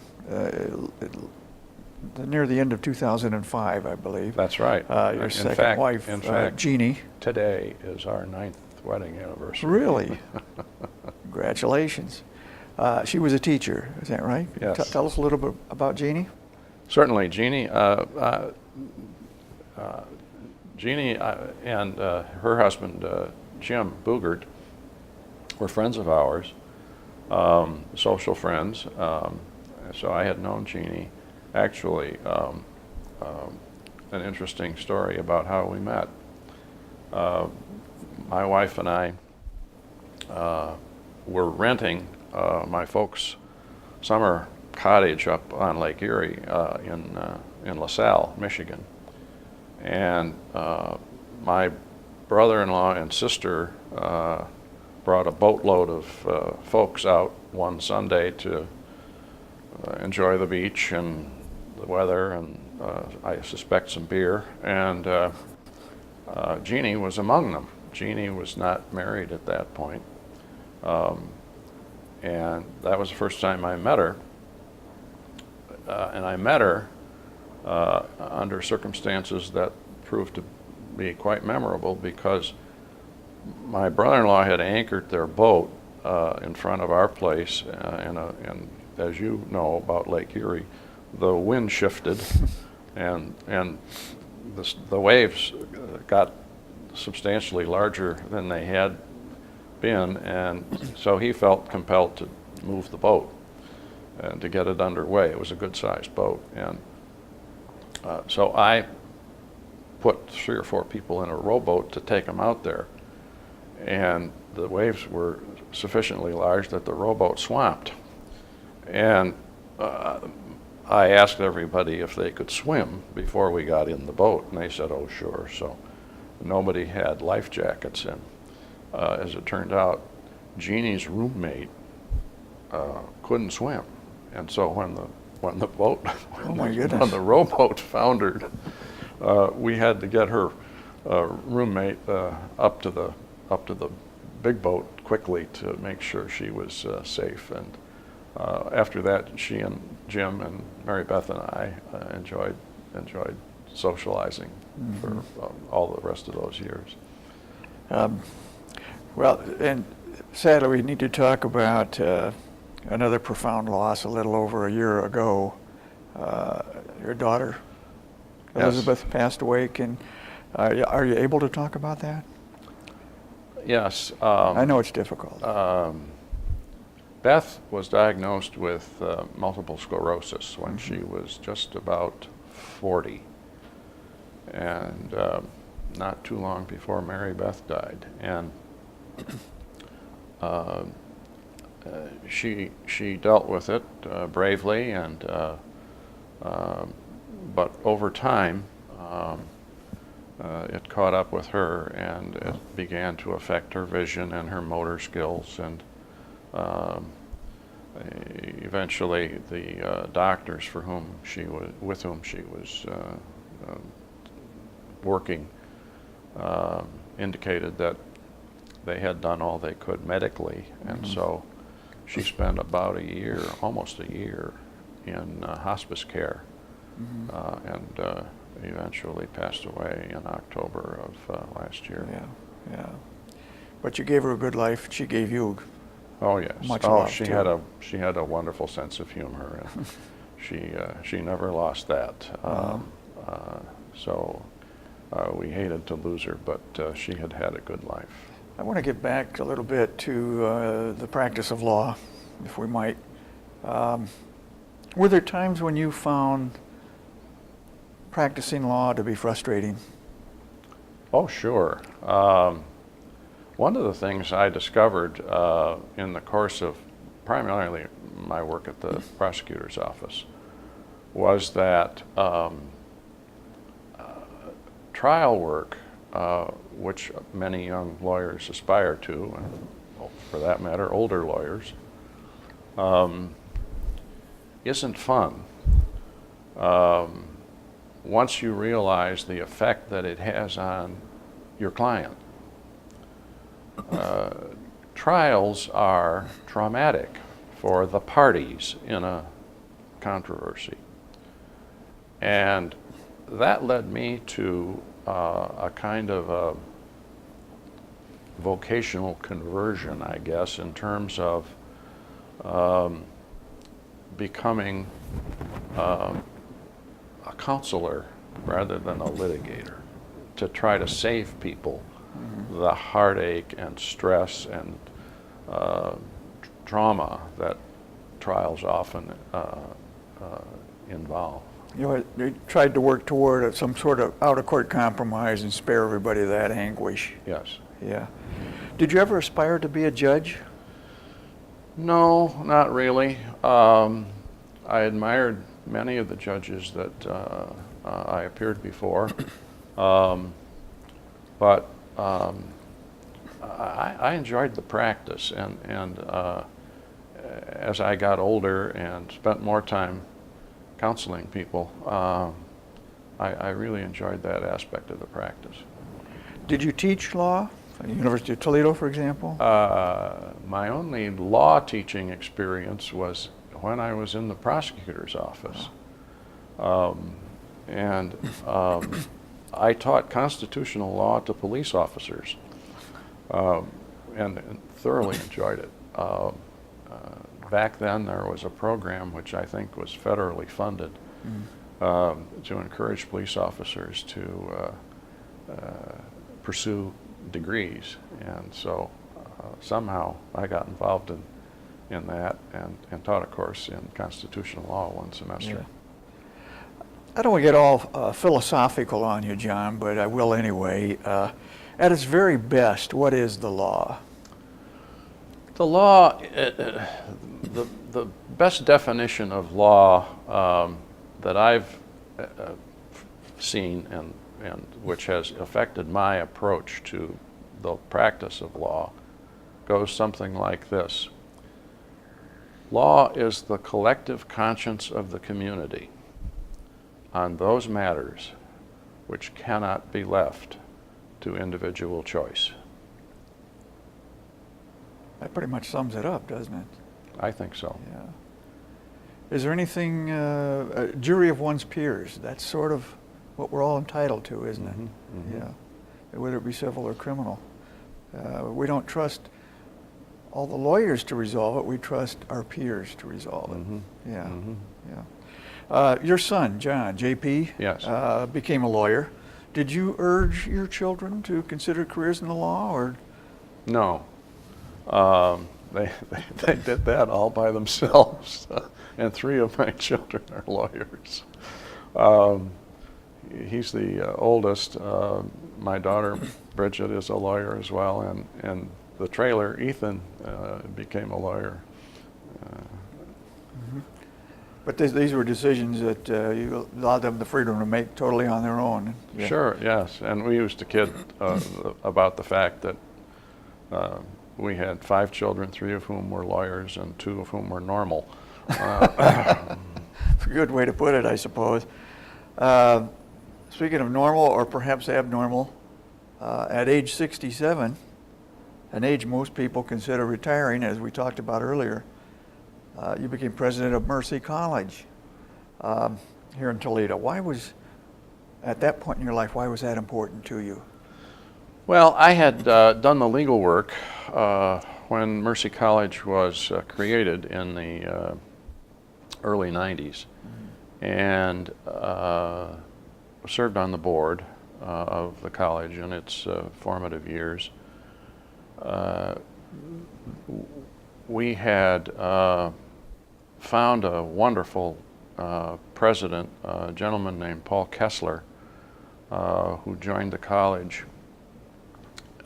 Speaker 1: near the end of 2005, I believe.
Speaker 2: That's right.
Speaker 1: Your second wife, Jeannie.
Speaker 2: Today is our 9th wedding anniversary.
Speaker 1: Really? Congratulations. She was a teacher, is that right?
Speaker 2: Yes.
Speaker 1: Tell us a little bit about Jeannie.
Speaker 2: Certainly, Jeannie. Jeannie and her husband, Jim Boogert, were friends of ours, social friends. So I had known Jeannie. Actually, an interesting story about how we met. My wife and I were renting my folks' summer cottage up on Lake Erie in LaSalle, Michigan. And my brother-in-law and sister brought a boatload of folks out one Sunday to enjoy the beach and the weather, and I suspect some beer. And Jeannie was among them. Jeannie was not married at that point. And that was the first time I met her. And I met her under circumstances that proved to be quite memorable, because my brother-in-law had anchored their boat in front of our place, and as you know about Lake Erie, the wind shifted, and the waves got substantially larger than they had been, and so he felt compelled to move the boat and to get it underway. It was a good-sized boat, and so I put 3 or 4 people in a rowboat to take them out there, and the waves were sufficiently large that the rowboat swamped. And I asked everybody if they could swim before we got in the boat, and they said, oh, sure. So nobody had life jackets in. As it turned out, Jeannie's roommate couldn't swim, and so when the boat,
Speaker 1: Oh my goodness.
Speaker 2: when the rowboat foundered, we had to get her roommate up to the big boat quickly to make sure she was safe. And after that, she and Jim and Mary Beth and I enjoyed socializing for all the rest of those years.
Speaker 1: Well, and sadly, we need to talk about another profound loss a little over a year ago. Your daughter, Elizabeth,
Speaker 2: Yes.
Speaker 1: passed away. Are you able to talk about that?
Speaker 2: Yes.
Speaker 1: I know it's difficult.
Speaker 2: Beth was diagnosed with multiple sclerosis when she was just about 40, and not too long before Mary Beth died. And she dealt with it bravely, and but over time, it caught up with her, and it began to affect her vision and her motor skills, and eventually the doctors with whom she was working indicated that they had done all they could medically, and so she spent about a year, almost a year, in hospice care, and eventually passed away in October of last year.
Speaker 1: Yeah, yeah. But you gave her a good life. She gave you.
Speaker 2: Oh yes.
Speaker 1: Much
Speaker 2: oh,
Speaker 1: love,
Speaker 2: she
Speaker 1: too.
Speaker 2: had a wonderful sense of humor, and she never lost that. So we hated to lose her, but she had a good life.
Speaker 1: I want to get back a little bit to the practice of law, if we might. Were there times when you found practicing law to be frustrating?
Speaker 2: Oh, sure. One of the things I discovered in the course of primarily my work at the prosecutor's office was that trial work, which many young lawyers aspire to, and for that matter, older lawyers, isn't fun. Once you realize the effect that it has on your client. Trials are traumatic for the parties in a controversy. And that led me to a kind of a vocational conversion, I guess, in terms of becoming a counselor rather than a litigator, to try to save people the heartache and stress and trauma that trials often involve.
Speaker 1: You know, they tried to work toward some sort of out-of-court compromise and spare everybody that anguish.
Speaker 2: Yes.
Speaker 1: Yeah. Did you ever aspire to be a judge?
Speaker 2: No, not really. I admired many of the judges that I appeared before, but I enjoyed the practice, and as I got older and spent more time counseling people, I really enjoyed that aspect of the practice.
Speaker 1: Did you teach law at the University of Toledo, for example?
Speaker 2: My only law teaching experience was when I was in the prosecutor's office. I taught constitutional law to police officers, and thoroughly enjoyed it. Back then there was a program which I think was federally funded to encourage police officers to pursue degrees, and so somehow I got involved in that and taught a course in constitutional law one semester.
Speaker 1: Yeah. I don't want to get all philosophical on you, John, but I will anyway. At its very best, what is the law?
Speaker 2: The law, the best definition of law that I've seen and which has affected my approach to the practice of law goes something like this. Law is the collective conscience of the community on those matters which cannot be left to individual choice.
Speaker 1: That pretty much sums it up, doesn't it?
Speaker 2: I think so.
Speaker 1: Yeah. Is there anything, a jury of one's peers? That's sort of what we're all entitled to, isn't it? Yeah. Whether it be civil or criminal. We don't trust all the lawyers to resolve it. We trust our peers to resolve it. Yeah. Yeah. Your son, John, JP,
Speaker 2: Yes.
Speaker 1: became a lawyer. Did you urge your children to consider careers in the law, or?
Speaker 2: No. They did that all by themselves, and 3 of my children are lawyers. He's the oldest. My daughter Bridget is a lawyer as well, and the trailer Ethan became a lawyer.
Speaker 1: But these were decisions that you allowed them the freedom to make totally on their own. Yeah.
Speaker 2: Sure, yes. And we used to kid about the fact that we had 5 children, 3 of whom were lawyers and 2 of whom were normal.
Speaker 1: A good way to put it, I suppose. Speaking of normal or perhaps abnormal, at age 67, an age most people consider retiring, as we talked about earlier, you became president of Mercy College here in Toledo. At that point in your life, why was that important to you?
Speaker 2: Well, I had done the legal work when Mercy College was created in the early 90s, and served on the board of the college in its formative years. We had found a wonderful president, a gentleman named Paul Kessler, who joined the college,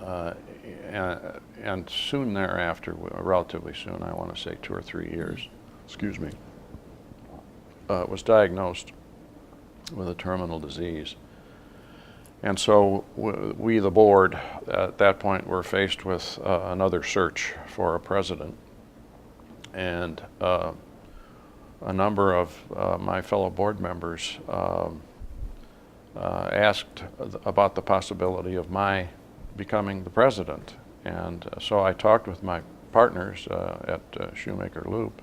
Speaker 2: and soon thereafter, relatively soon, I want to say 2 or 3 years, excuse me, was diagnosed with a terminal disease. And so we, the board, at that point were faced with another search for a president. And a number of my fellow board members asked about the possibility of my becoming the president. And so I talked with my partners at Shoemaker Loop.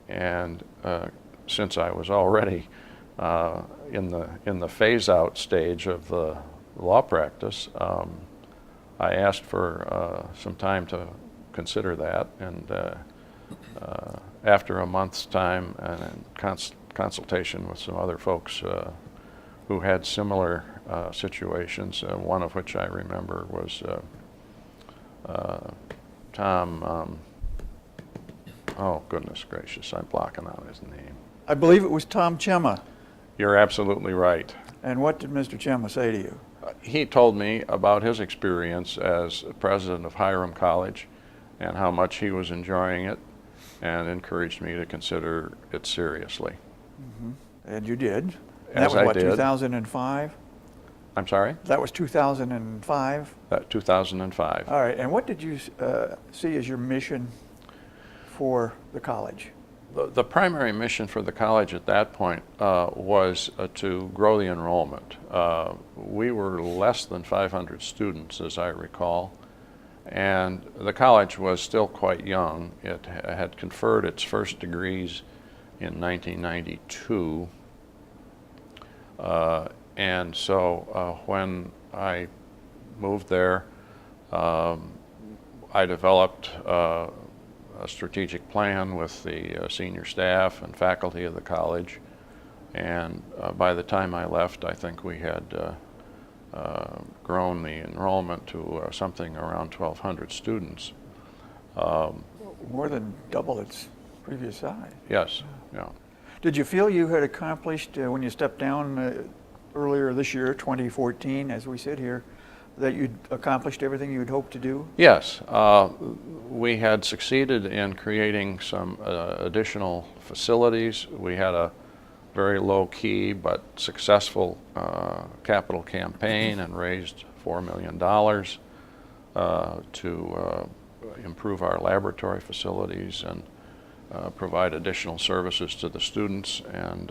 Speaker 2: And since I was already in the phase-out stage of the law practice, I asked for some time to consider that, and after a month's time and consultation with some other folks who had similar situations, one of which I remember was Tom, oh goodness gracious, I'm blocking out his name.
Speaker 1: I believe it was Tom Chema.
Speaker 2: You're absolutely right.
Speaker 1: And what did Mr. Chema say to you?
Speaker 2: He told me about his experience as president of Hiram College and how much he was enjoying it, and encouraged me to consider it seriously.
Speaker 1: Mm-hmm. And you did. And
Speaker 2: As
Speaker 1: that was
Speaker 2: I
Speaker 1: what,
Speaker 2: did.
Speaker 1: 2005?
Speaker 2: I'm sorry?
Speaker 1: That was 2005?
Speaker 2: 2005.
Speaker 1: All right. And what did you see as your mission for the college?
Speaker 2: The primary mission for the college at that point was to grow the enrollment. We were less than 500 students, as I recall, and the college was still quite young. It had conferred its first degrees in 1992, and so when I moved there, I developed a strategic plan with the senior staff and faculty of the college, and by the time I left, I think we had grown the enrollment to something around 1,200 students.
Speaker 1: More than double its previous size.
Speaker 2: Yes, yeah.
Speaker 1: Did you feel you had accomplished, when you stepped down earlier this year, 2014, as we sit here, that you'd accomplished everything you'd hoped to do?
Speaker 2: Yes, we had succeeded in creating some additional facilities. We had a very low-key but successful capital campaign and raised $4 million to improve our laboratory facilities and provide additional services to the students, and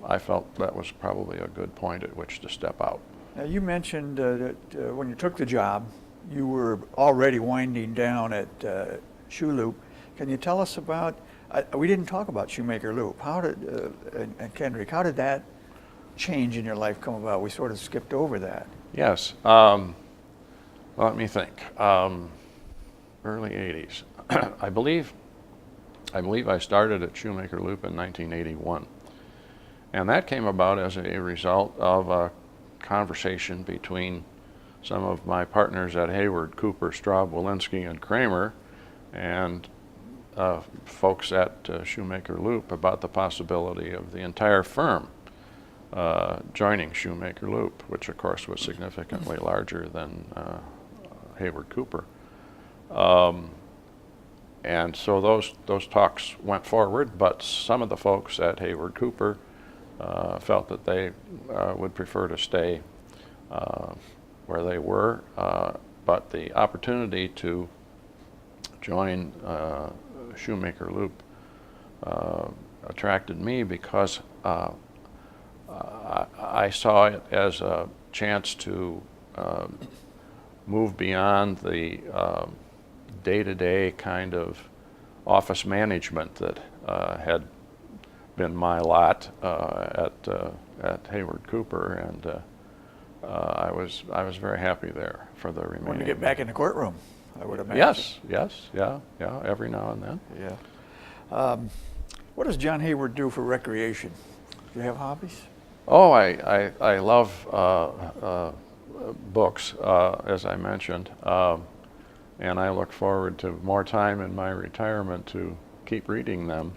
Speaker 2: I felt that was probably a good point at which to step out.
Speaker 1: Now, you mentioned that when you took the job, you were already winding down at Shoe Loop. Can you tell us about, we didn't talk about Shoemaker Loop. How did, and Kendrick, how did that change in your life come about? We sort of skipped over that.
Speaker 2: Yes, let me think. Early 80s. I believe I started at Shoemaker Loop in 1981. And that came about as a result of a conversation between some of my partners at Hayward, Cooper, Straub, Walensky, and Kramer, and folks at Shoemaker Loop about the possibility of the entire firm joining Shoemaker Loop, which of course was significantly larger than Hayward Cooper. and so those talks went forward, but some of the folks at Hayward Cooper felt that they would prefer to stay where they were, but the opportunity to join Shoemaker Loop attracted me because I saw it as a chance to move beyond the day-to-day kind of office management that had been my lot at Hayward Cooper, and I was very happy there for the remaining.
Speaker 1: Want to get back in the courtroom, I would imagine.
Speaker 2: Yes, yeah, every now and then.
Speaker 1: Yeah. What does John Hayward do for recreation? Do you have hobbies?
Speaker 2: Oh, I love books, as I mentioned, and I look forward to more time in my retirement to keep reading them.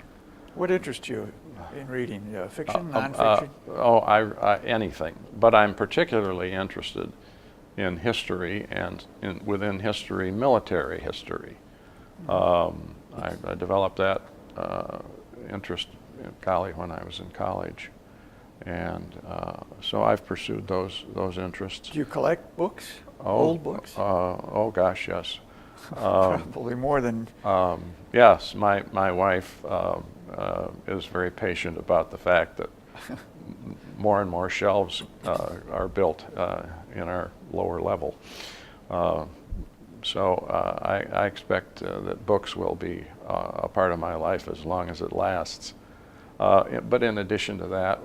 Speaker 1: What interests you in reading? Fiction, nonfiction?
Speaker 2: Anything. But I'm particularly interested in history and within history, military history. I developed that interest when I was in college, and so I've pursued those interests.
Speaker 1: Do you collect books? Old books?
Speaker 2: Oh gosh, yes.
Speaker 1: Probably more than.
Speaker 2: Yes, my wife is very patient about the fact that more and more shelves are built in our lower level. So I expect that books will be a part of my life as long as it lasts. But in addition to that,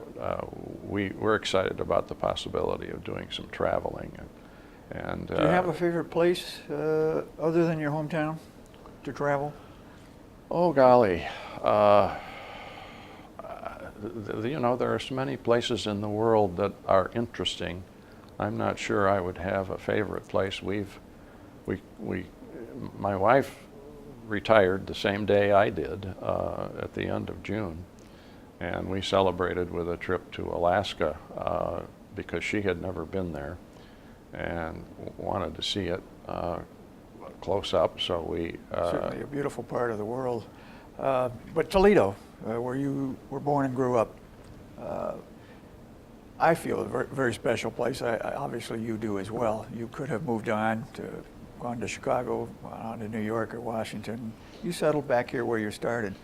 Speaker 2: we're excited about the possibility of doing some traveling. And
Speaker 1: do you have a favorite place other than your hometown to travel?
Speaker 2: Oh golly, there are so many places in the world that are interesting. I'm not sure I would have a favorite place. My wife retired the same day I did at the end of June, and we celebrated with a trip to Alaska because she had never been there and wanted to see it close up. So we
Speaker 1: certainly a beautiful part of the world. But Toledo, where you were born and grew up, I feel a very, very special place. Obviously, you do as well. You could have moved on gone to Chicago, on to New York or Washington. You settled back here where you started.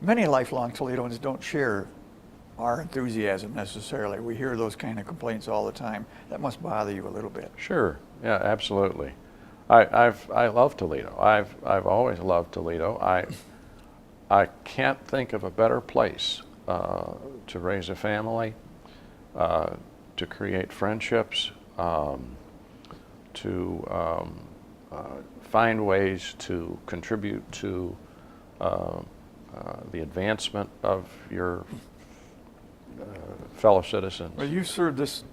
Speaker 1: Many lifelong Toledoans don't share our enthusiasm necessarily. We hear those kind of complaints all the time. That must bother you a little bit.
Speaker 2: Sure. Yeah, absolutely. I love Toledo. I've always loved Toledo. I can't think of a better place to raise a family, to create friendships, to find ways to contribute to the advancement of your fellow citizens.
Speaker 1: Well, you served this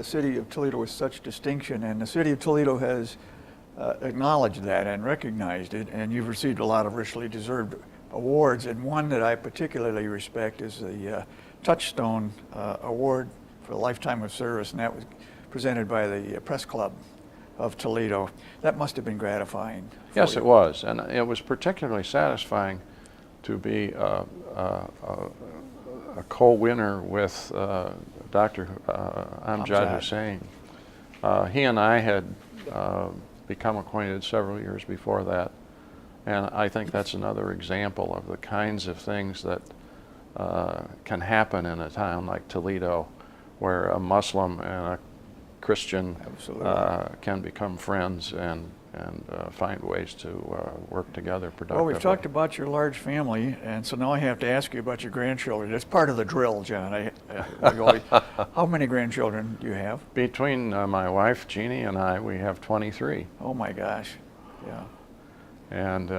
Speaker 1: city of Toledo with such distinction, and the city of Toledo has acknowledged that and recognized it, and you've received a lot of richly deserved awards, and one that I particularly respect is the Touchstone Award for a Lifetime of Service, and that was presented by the Press Club of Toledo. That must have been gratifying.
Speaker 2: Yes, it was, and it was particularly satisfying to be a co-winner with Dr. Amjad Hussain. He and I had become acquainted several years before that, and I think that's another example of the kinds of things that can happen in a town like Toledo, where a Muslim and a Christian can become friends and find ways to work together productively.
Speaker 1: Well, we've talked about your large family, and so now I have to ask you about your grandchildren. It's part of the drill, John. How many grandchildren do you have?
Speaker 2: Between my wife, Jeannie, and I, we have 23.
Speaker 1: Oh my gosh, yeah.
Speaker 2: And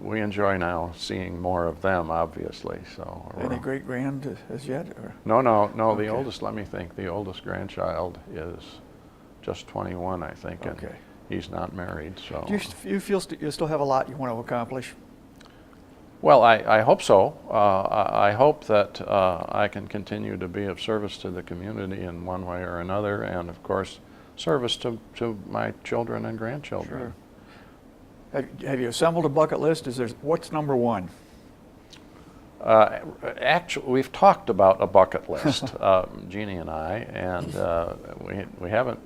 Speaker 2: we enjoy now seeing more of them, obviously. So
Speaker 1: any great grand as yet? Or?
Speaker 2: No.
Speaker 1: Okay.
Speaker 2: The oldest, let me think, the oldest grandchild is just 21, I think, and he's not married. So
Speaker 1: do you feel you still have a lot you want to accomplish?
Speaker 2: Well, I hope so. I hope that I can continue to be of service to the community in one way or another, and of course, service to my children and grandchildren.
Speaker 1: Sure. Have you assembled a bucket list? What's number one?
Speaker 2: Actually, we've talked about a bucket list, Jeannie and I, and we haven't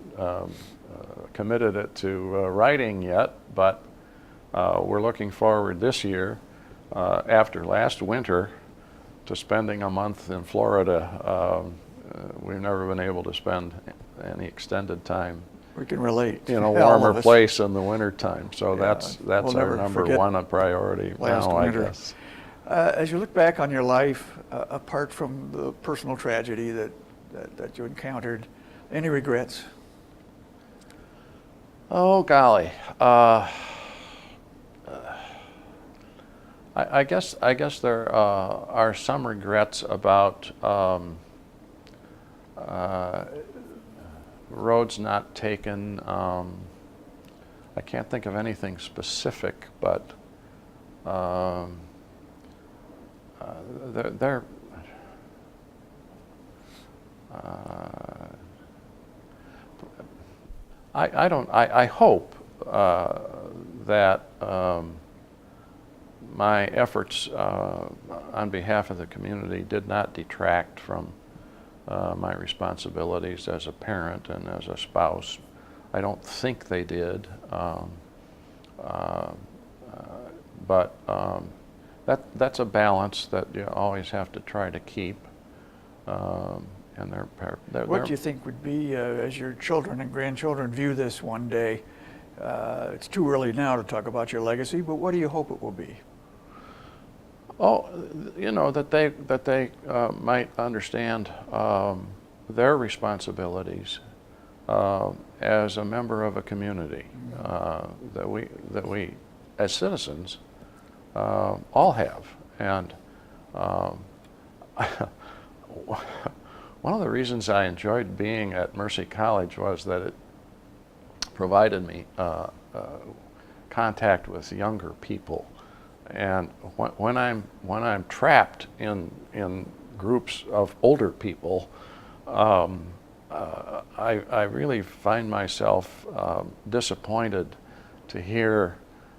Speaker 2: committed it to writing yet, but we're looking forward this year, after last winter, to spending a month in Florida. We've never been able to spend any extended time.
Speaker 1: We can relate.
Speaker 2: In a
Speaker 1: All
Speaker 2: warmer
Speaker 1: of us.
Speaker 2: place in the wintertime. So
Speaker 1: Yeah,
Speaker 2: that's
Speaker 1: we'll
Speaker 2: our
Speaker 1: never
Speaker 2: number
Speaker 1: forget
Speaker 2: one priority
Speaker 1: last
Speaker 2: now, I
Speaker 1: winter.
Speaker 2: guess.
Speaker 1: As you look back on your life, apart from the personal tragedy that you encountered, any regrets?
Speaker 2: Oh golly, I guess there are some regrets about roads not taken. I can't think of anything specific, but there. I hope that my efforts on behalf of the community did not detract from my responsibilities as a parent and as a spouse. I don't think they did, but that's a balance that you always have to try to keep. And
Speaker 1: What do you think would be, as your children and grandchildren view this one day? It's too early now to talk about your legacy, but what do you hope it will be?
Speaker 2: Oh, you know, that they might understand their responsibilities as a member of a community, that we as citizens all have. And one of the reasons I enjoyed being at Mercy College was that it provided me contact with younger people. And when I'm trapped in groups of older people, I really find myself disappointed to hear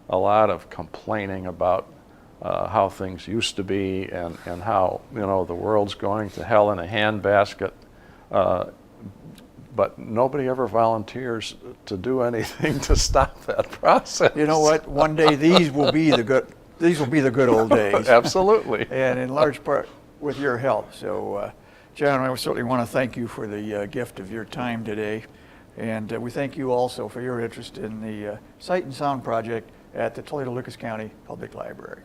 Speaker 2: a lot of complaining about how things used to be and how, you know, the world's going to hell in a handbasket. But nobody ever volunteers to do anything to stop that process.
Speaker 1: You know what? One day these will be the good old days.
Speaker 2: Absolutely.
Speaker 1: And in large part with your help. So, John, I certainly want to thank you for the gift of your time today. And we thank you also for your interest in the Sight and Sound project at the Toledo Lucas County Public Library.